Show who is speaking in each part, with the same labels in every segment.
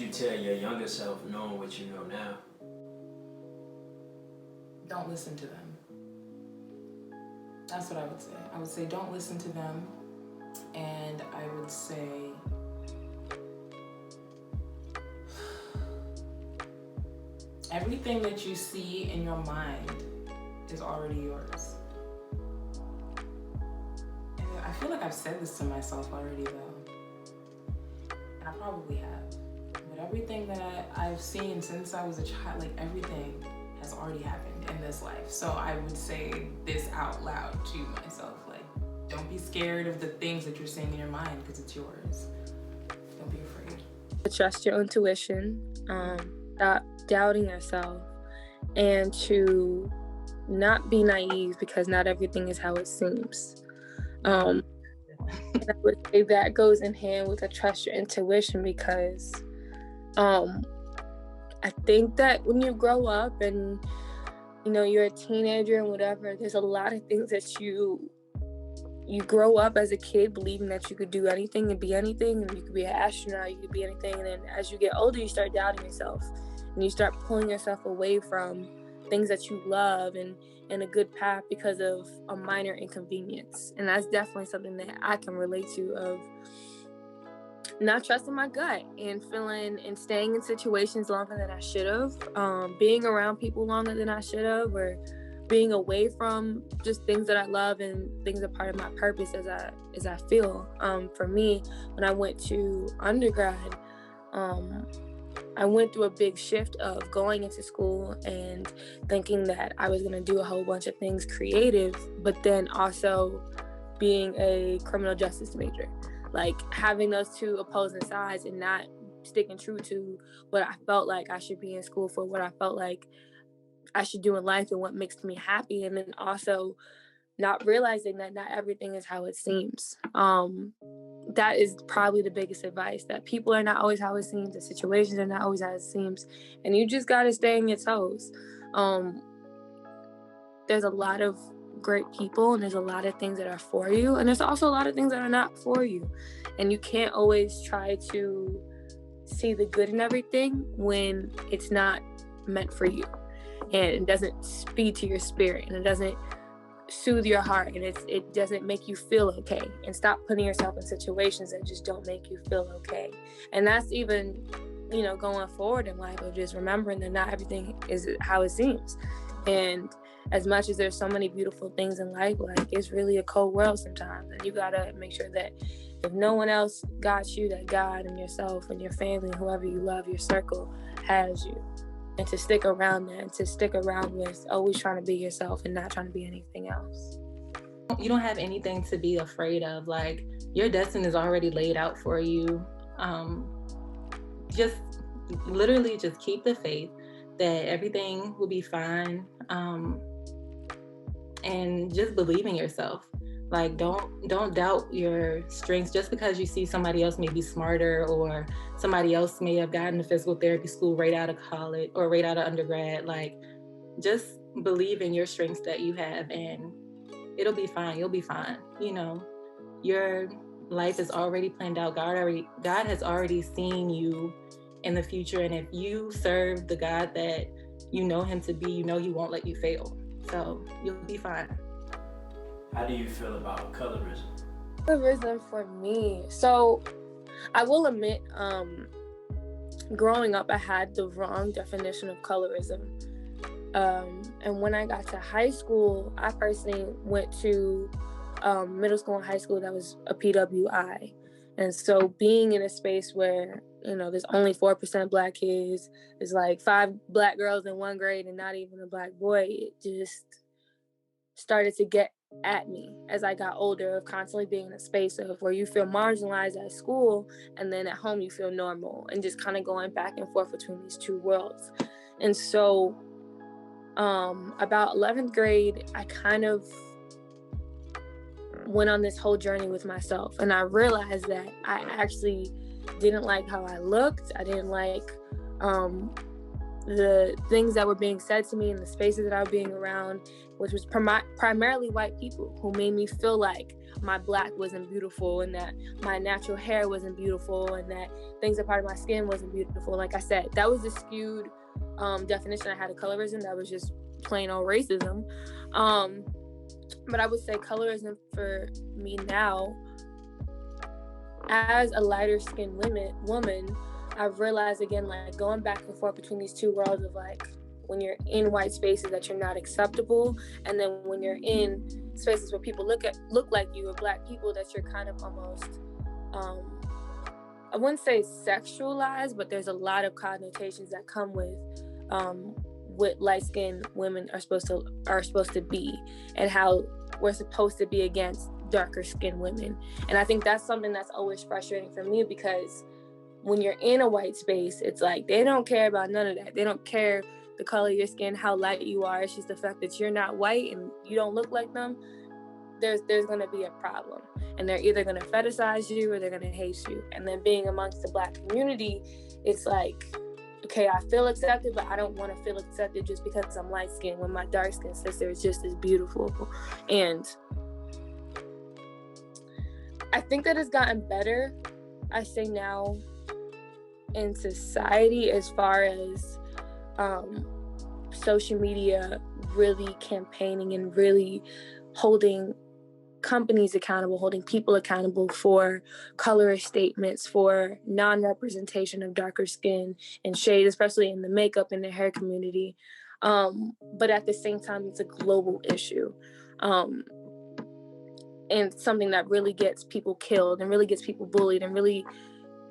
Speaker 1: you tell your younger self knowing what you know now?
Speaker 2: Don't listen to them. That's what I would say. I would say don't listen to them. And I would say everything that you see in your mind is already yours. And I feel like I've said this to myself already though. And I probably have. But everything that I've seen since I was a child, like everything has already happened in this life. So I would say this out loud to myself, like, don't be scared of the things that you're seeing in your mind because it's yours. Don't be afraid.
Speaker 3: Trust your intuition, stop doubting yourself, and to not be naive because not everything is how it seems. And I would say that goes in hand with a trust your intuition because I think that when you grow up and, you know, you're a teenager and whatever, there's a lot of things that you grow up as a kid believing that you could do anything and be anything, and you could be an astronaut, you could be anything. And then as you get older, you start doubting yourself and you start pulling yourself away from things that you love and in a good path because of a minor inconvenience. And that's definitely something that I can relate to, of not trusting my gut and feeling and staying in situations longer than I should have, being around people longer than I should have, or being away from just things that I love and things that are part of my purpose as I feel. For me, when I went to undergrad, I went through a big shift of going into school and thinking that I was going to do a whole bunch of things creative, but then also being a criminal justice major. Like having those two opposing sides and not sticking true to what I felt like I should be in school for, what I felt like I should do in life and what makes me happy. And then also not realizing that not everything is how it seems. That is probably the biggest advice, that people are not always how it seems, the situations are not always how it seems, and you just got to stay on your toes. There's a lot of great people and there's a lot of things that are for you, and there's also a lot of things that are not for you, and you can't always try to see the good in everything when it's not meant for you and it doesn't speak to your spirit and it doesn't soothe your heart and it doesn't make you feel okay. And stop putting yourself in situations that just don't make you feel okay. And that's even, you know, going forward in life, of just remembering that not everything is how it seems. And as much as there's so many beautiful things in life, like, it's really a cold world sometimes, and you gotta make sure that if no one else got you, that God and yourself and your family and whoever you love, your circle, has you. And to stick around that, and to stick around with always trying to be yourself and not trying to be anything else.
Speaker 4: You don't have anything to be afraid of. Like, your destiny is already laid out for you. Just literally just keep the faith that everything will be fine. And just believe in yourself. Like, don't doubt your strengths just because you see somebody else may be smarter, or somebody else may have gotten to physical therapy school right out of college or right out of undergrad. Like, just believe in your strengths that you have, and it'll be fine. You'll be fine. You know, your life is already planned out. God has already seen you in the future, and if you serve the God that you know him to be, you know he won't let you fail. So you'll be fine.
Speaker 1: How do you feel about colorism?
Speaker 3: Colorism for me. So I will admit, growing up, I had the wrong definition of colorism. And when I got to high school, I personally went to middle school and high school that was a PWI. And so being in a space where, you know, there's only 4% Black kids, there's like 5 Black girls in one grade and not even a Black boy, it just started to get at me as I got older, of constantly being in a space of where you feel marginalized at school and then at home you feel normal, and just kind of going back and forth between these two worlds. And so about 11th grade, I kind of went on this whole journey with myself, and I realized that I actually didn't like how I looked. I didn't like the things that were being said to me in the spaces that I was being around, which was primarily white people who made me feel like my black wasn't beautiful and that my natural hair wasn't beautiful and that things that part of my skin wasn't beautiful. Like I said, that was a skewed definition I had of colorism. That was just plain old racism. But I would say colorism for me now, as a lighter skinned woman, I've realized again, like going back and forth between these two worlds of like when you're in white spaces that you're not acceptable, and then when you're in spaces where people look like you or black people that you're kind of almost I wouldn't say sexualized, but there's a lot of connotations that come with what light-skinned women are supposed to be, and how we're supposed to be against darker skinned women. And I think that's something that's always frustrating for me, because when you're in a white space, it's like they don't care about none of that. They don't care the color of your skin, how light you are. It's just the fact that you're not white and you don't look like them. There's going to be a problem, and they're either going to fetishize you or they're going to hate you. And then being amongst the black community, it's like, okay, I feel accepted, but I don't want to feel accepted just because I'm light skinned when my dark skinned sister is just as beautiful. And I think that it's gotten better, I say now, in society, as far as social media really campaigning and really holding companies accountable, holding people accountable for colorist statements, for non-representation of darker skin and shade, especially in the makeup and the hair community. But at the same time, it's a global issue. And something that really gets people killed and really gets people bullied and really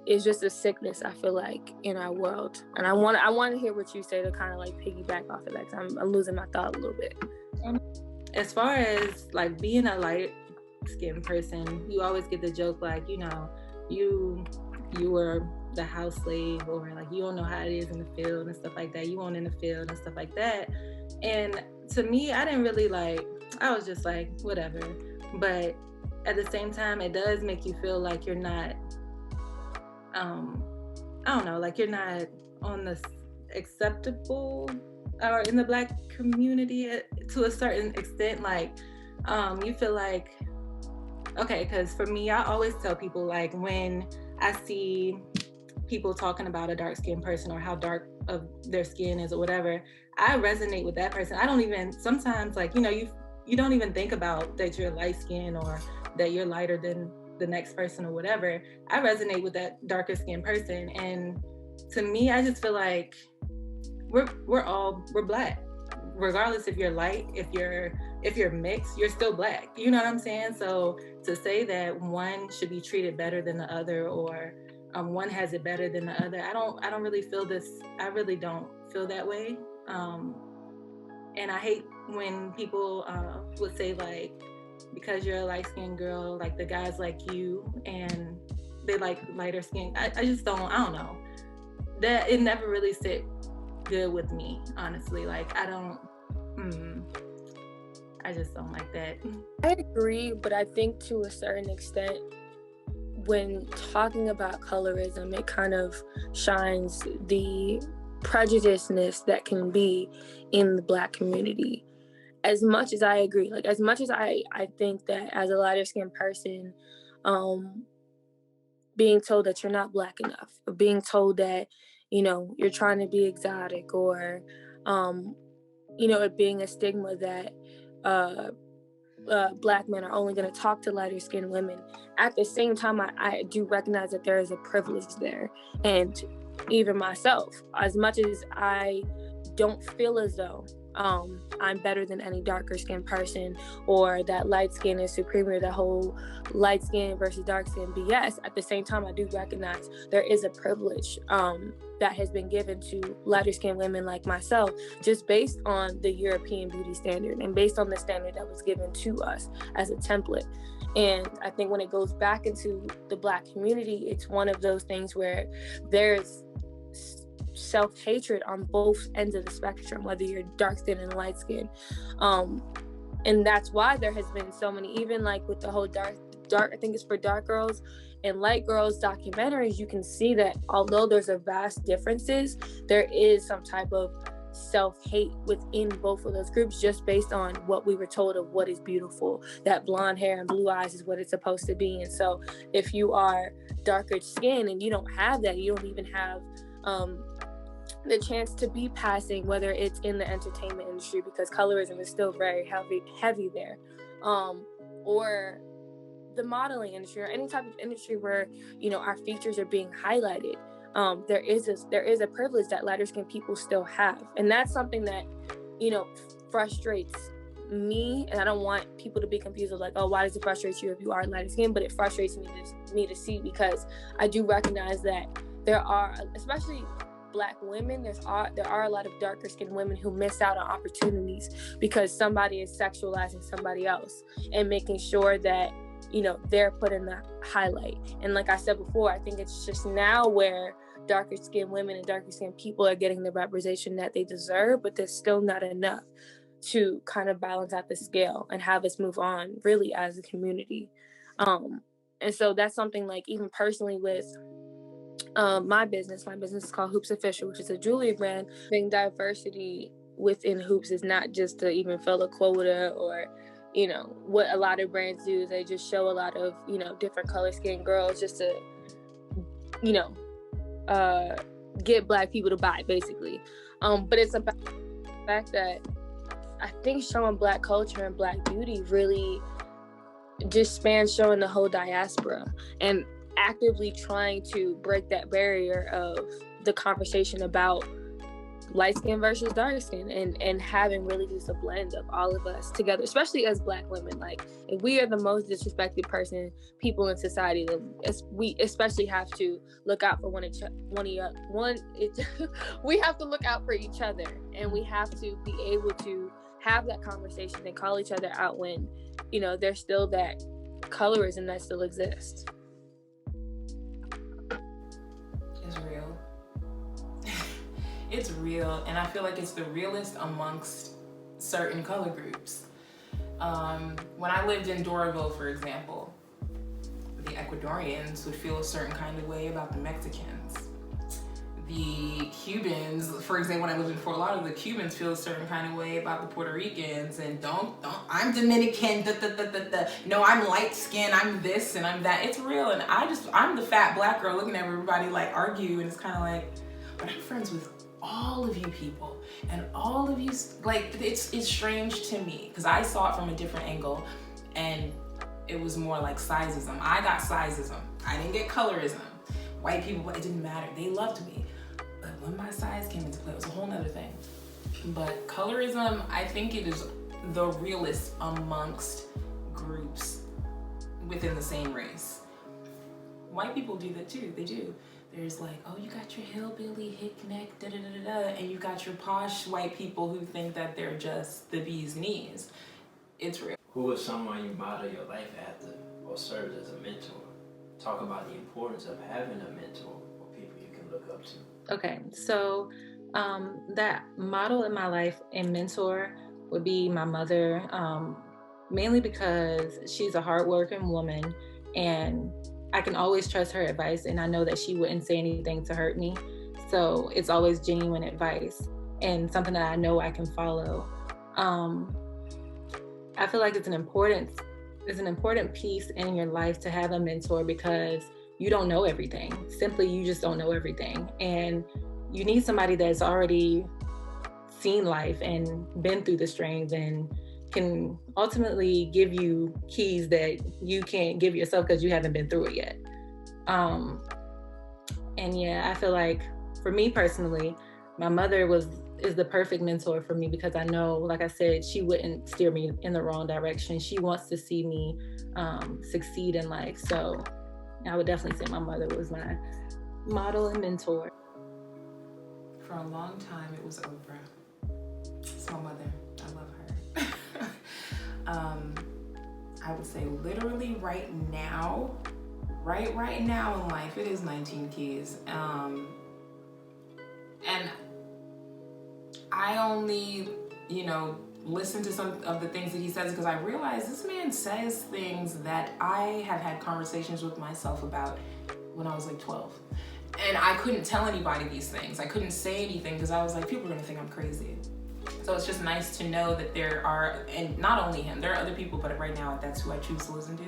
Speaker 3: is just a sickness, I feel like, in our world. And I want to hear what you say to kind of like piggyback off of that, because I'm losing my thought a little bit.
Speaker 4: As far as like being a light skinned person, you always get the joke like, you know, you were the house slave, or like you don't know how it is in the field and stuff like that. You weren't in the field and stuff like that. And to me, I didn't really like, I was just like, whatever. But at the same time, it does make you feel like you're not, I don't know, like you're not on the acceptable or in the black community to a certain extent. Like, you feel like, okay, because for me, I always tell people, like, when I see people talking about a dark-skinned person or how dark of their skin is or whatever, I resonate with that person. I don't even, sometimes, like, you know, you don't even think about that you're light-skinned or that you're lighter than the next person or whatever. I resonate with that darker skinned person. And to me, I just feel like we're black. Regardless if you're light, if you're mixed, you're still black. You know what I'm saying? So to say that one should be treated better than the other, or one has it better than the other, I don't really feel this. I really don't feel that way. And I hate when people would say, like, because you're a light-skinned girl, like the guys like you and they like lighter skin. I just don't know. That it never really sit good with me, honestly. Like, I just don't like that.
Speaker 3: I agree, but I think to a certain extent, when talking about colorism, it kind of shines the prejudiceness that can be in the black community. As much as I agree, like as much as I think that as a lighter skinned person, being told that you're not black enough, or being told that, you know, you're trying to be exotic, or, you know, it being a stigma that black men are only going to talk to lighter skinned women. At the same time, I do recognize that there is a privilege there. And even myself, as much as I don't feel as though I'm better than any darker skinned person, or that light skin is superior, the whole light skin versus dark skin BS. At the same time, I do recognize there is a privilege that has been given to lighter skinned women like myself, just based on the European beauty standard and based on the standard that was given to us as a template. And I think when it goes back into the black community, it's one of those things where there's self-hatred on both ends of the spectrum, whether you're dark skinned and light skinned. And that's why there has been so many, even like with the whole dark I think it's for dark girls and light girls documentaries, you can see that although there's a vast differences, there is some type of self-hate within both of those groups, just based on what we were told of what is beautiful, that blonde hair and blue eyes is what it's supposed to be. And so if you are darker skin and you don't have that, you don't even have the chance to be passing, whether it's in the entertainment industry, because colorism is still very heavy there, or the modeling industry, or any type of industry where, you know, our features are being highlighted. There is a privilege that lighter skinned people still have, and that's something that, you know, frustrates me. And I don't want people to be confused of like, oh, why does it frustrate you if you are lighter skinned? But it frustrates me to see, because I do recognize that there are, especially Black women, there are a lot of darker skinned women who miss out on opportunities because somebody is sexualizing somebody else and making sure that, you know, they're put in the highlight. And like I said before, I think it's just now where darker skinned women and darker skinned people are getting the representation that they deserve, but there's still not enough to kind of balance out the scale and have us move on really as a community. And so that's something, like, even personally with my business is called Hoops Official, which is a jewelry brand. Being diversity within hoops is not just to even fill a quota, or, you know, what a lot of brands do is they just show a lot of, you know, different color skinned girls just to, you know, get Black people to buy, basically. But it's about the fact that I think showing Black culture and Black beauty really just spans showing the whole diaspora, and actively trying to break that barrier of the conversation about light skin versus dark skin, and having really just a blend of all of us together, especially as Black women. Like, if we are the most disrespected people in society, we especially have to look out for we have to look out for each other, and we have to be able to have that conversation and call each other out when, you know, there's still that colorism that still exists.
Speaker 2: It's real, and I feel like it's the realest amongst certain color groups. When I lived in Doraville, for example, the Ecuadorians would feel a certain kind of way about the Mexicans. The Cubans, for example, when I lived in Fort Lauderdale, the Cubans feel a certain kind of way about the Puerto Ricans, and don't, I'm Dominican, no, I'm light skinned, I'm this and I'm that. It's real, and I'm the fat Black girl looking at everybody like argue, and it's kind of like, but I'm friends with all of you people, and all of you, like, it's strange to me because I saw it from a different angle, and it was more like sizeism. I got sizeism. I didn't get colorism. White people, it didn't matter. They loved me. But when my size came into play, it was a whole nother thing. But colorism, I think it is the realest amongst groups within the same race. White people do that too. They do. There's like, oh, you got your hillbilly, hick neck, and you got your posh white people who think that they're just the bee's knees. It's real.
Speaker 1: Who was someone you model your life after or served as a mentor? Talk about the importance of having a mentor or people you can look up to.
Speaker 4: Okay, so that model in my life and mentor would be my mother, mainly because she's a hardworking woman, and I can always trust her advice, and I know that she wouldn't say anything to hurt me. So it's always genuine advice and something that I know I can follow. I feel like it's an important piece in your life to have a mentor, because you don't know everything. Simply, you just don't know everything. And you need somebody that's already seen life and been through the strains and can ultimately give you keys that you can't give yourself because you haven't been through it yet. And yeah, I feel like for me personally, my mother is the perfect mentor for me, because I know, like I said, she wouldn't steer me in the wrong direction. She wants to see me succeed in life. So I would definitely say my mother was my model and mentor.
Speaker 2: For a long time, it was Oprah. It's my mother. I love her. I would say literally right now in life, it is 19 Keys. And I only, listen to some of the things that he says, because I realize this man says things that I have had conversations with myself about when I was like 12. And I couldn't tell anybody these things. I couldn't say anything because I was like, people are gonna think I'm crazy. So it's just nice to know that there are, and not only him, there are other people, but right now that's who I choose to listen to.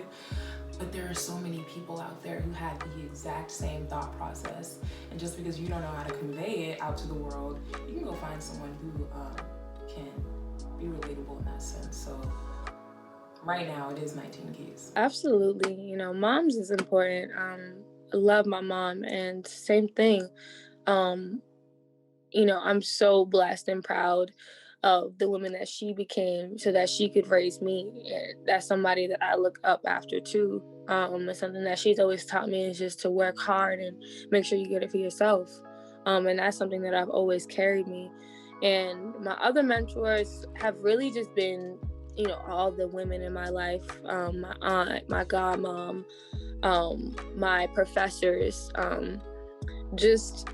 Speaker 2: But there are so many people out there who had the exact same thought process. And just because you don't know how to convey it out to the world, you can go find someone who can be relatable in that sense. So right now it is 19 Keys.
Speaker 3: Absolutely. You know, moms is important. I love my mom, and same thing. You know, I'm so blessed and proud of the woman that she became so that she could raise me. That's somebody that I look up after too. And something that she's always taught me is just to work hard and make sure you get it for yourself. And that's something that I've always carried me. And my other mentors have really just been, you know, all the women in my life, my aunt, my godmom, my professors, just,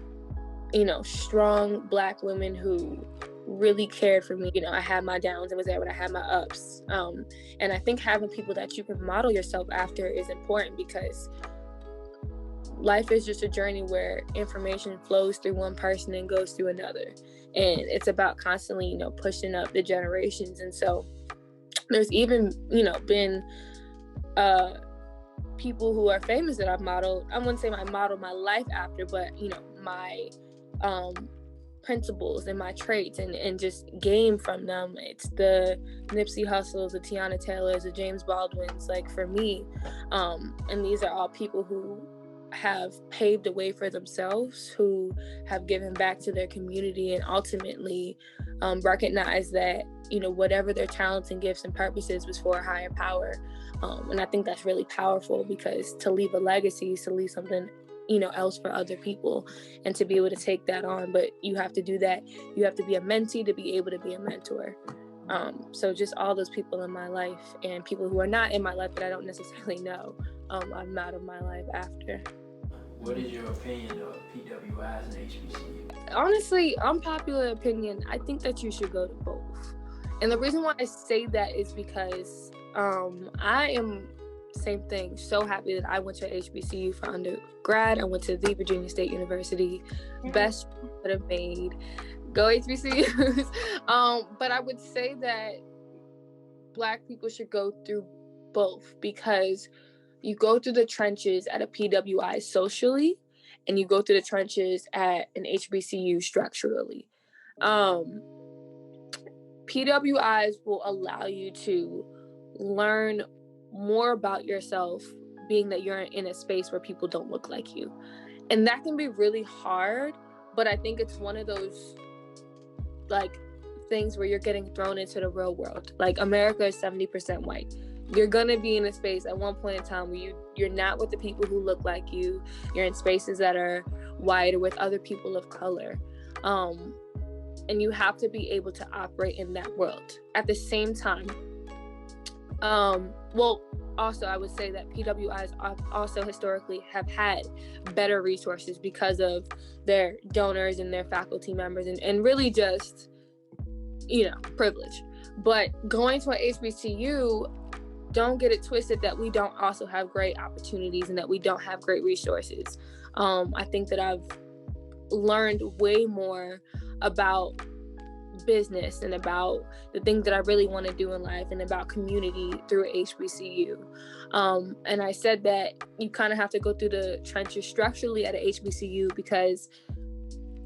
Speaker 3: you know, strong Black women who really cared for me. You know, I had my downs and was there when I had my ups. And I think having people that you can model yourself after is important, because life is just a journey where information flows through one person and goes through another. And it's about constantly, you know, pushing up the generations. And so there's even, you know, been people who are famous that I've modeled. I wouldn't say I modeled my life after, but, you know, my principles and my traits and just gain from them. It's the Nipsey Hussles, the Tiana Taylors, the James Baldwins, like for me. And these are all people who have paved the way for themselves, who have given back to their community, and ultimately recognize that, you know, whatever their talents and gifts and purposes was for a higher power. And I think that's really powerful, because to leave a legacy is to leave something, you know, else for other people, and to be able to take that on. But you have to do that. You have to be a mentee to be able to be a mentor. So just all those people in my life, and people who are not in my life that I don't necessarily know, I'm out of my life after.
Speaker 1: What is your opinion of PWIs and HBCUs?
Speaker 3: Honestly, unpopular opinion, I think that you should go to both. And the reason why I say that is because I am, same thing, so happy that I went to HBCU for undergrad. I went to the Virginia State University. Best could have made. Go HBCUs. But I would say that Black people should go through both, because you go through the trenches at a PWI socially, and you go through the trenches at an HBCU structurally. PWIs will allow you to learn more about yourself, being that you're in a space where people don't look like you. And that can be really hard, but I think it's one of those like things where you're getting thrown into the real world. Like, America is 70% white. You're gonna be in a space at one point in time where you're not with the people who look like you. You're in spaces that are white or with other people of color. And you have to be able to operate in that world. At the same time, also I would say that PWIs also historically have had better resources because of their donors and their faculty members, and really just, you know, privilege. But going to an HBCU, don't get it twisted that we don't also have great opportunities and that we don't have great resources. I think that I've learned way more about business and about the things that I really want to do in life and about community through HBCU. And I said that you kind of have to go through the trenches structurally at a HBCU because,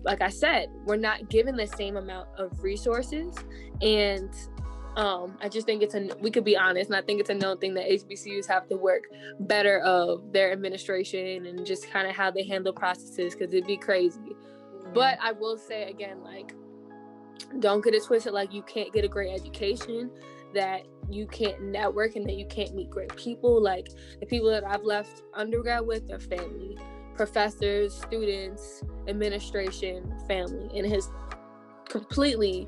Speaker 3: like I said, we're not given the same amount of resources. And I just think we could be honest, and I think it's a known thing that HBCUs have to work better of their administration and just kind of how they handle processes, because it'd be crazy. But I will say again, like, don't get it twisted, like you can't get a great education, that you can't network, and that you can't meet great people. Like, the people that I've left undergrad with are family, professors, students, administration, family, and it has completely,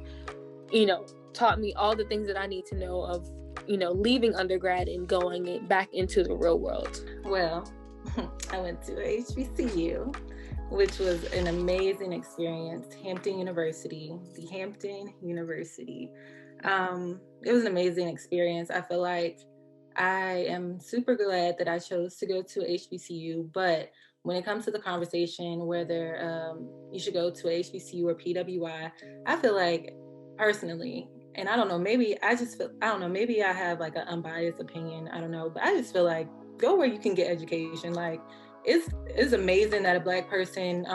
Speaker 3: taught me all the things that I need to know of, leaving undergrad and going back into the real world.
Speaker 4: Well, I went to HBCU, which was an amazing experience. Hampton University, the Hampton University. It was an amazing experience. I feel like I am super glad that I chose to go to a HBCU, but when it comes to the conversation whether you should go to a HBCU or PWI, I feel like personally, and I don't know, maybe I just feel, I don't know, maybe I have like an unbiased opinion, I don't know, but I just feel like go where you can get education. Like it's amazing that a Black person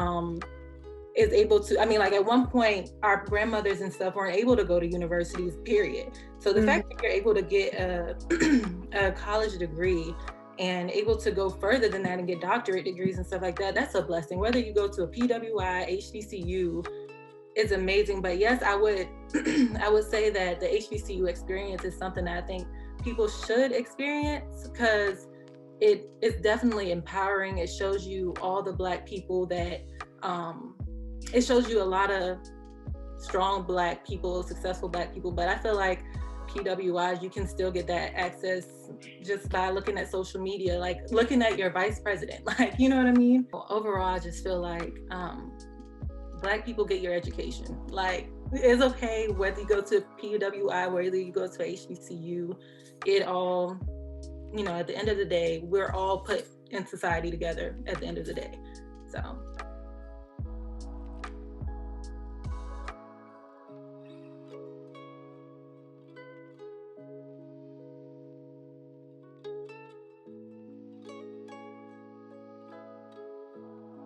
Speaker 4: is able to, I mean, like at one point our grandmothers and stuff weren't able to go to universities, period. So the fact that you're able to get a college degree and able to go further than that and get doctorate degrees and stuff like that, that's a blessing. Whether you go to a PWI, HBCU, it's amazing. But yes, I would I would say that the HBCU experience is something that I think people should experience, because it is definitely empowering. It shows you all the Black people that it shows you a lot of strong Black people, successful Black people. But I feel like PWIs, you can still get that access just by looking at social media, like looking at your vice president, like, you know what I mean? Overall, I just feel like Black people, get your education. Like, it's okay whether you go to PWI, whether you go to HBCU, it all, you know, at the end of the day, we're all put in society together at the end of the day. So